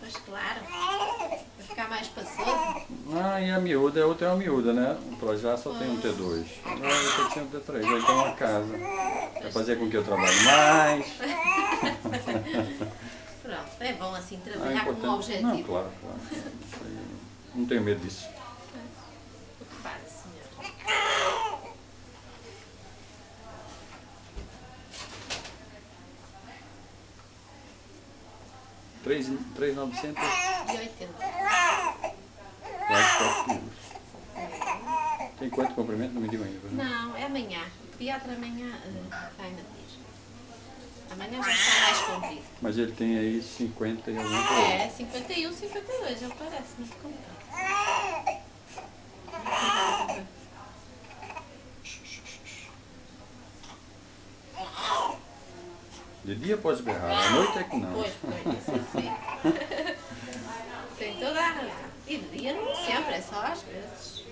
Pois claro, para ficar mais espaçoso. Ah, e a miúda, a outra é uma miúda, né? Para já só tem um Pois, T2. Agora eu só tinha um T3, aí tem uma casa. Vai pois fazer com tem. que eu trabalhe mais. Pronto, é bom assim Ah, é trabalhar com um importante. Não, objetivo. claro, claro, claro. Isso aí, não tenho medo disso. Pois, ocupada, senhor. 3.900, E 80. quase 4 quilos. É. Tem quanto comprimento? Não me diga ainda, pois não? Não, é amanhã. O pediatra amanhã vai medir. Amanhã já está mais comprido. Mas ele tem aí 50 e alguma É, coisa. 51, 52, ele parece muito comprido. De dia pode berrar, à noite é que não. Pois, pois, isso sim. Tem toda a razão. E de dia nem sempre, é só às vezes.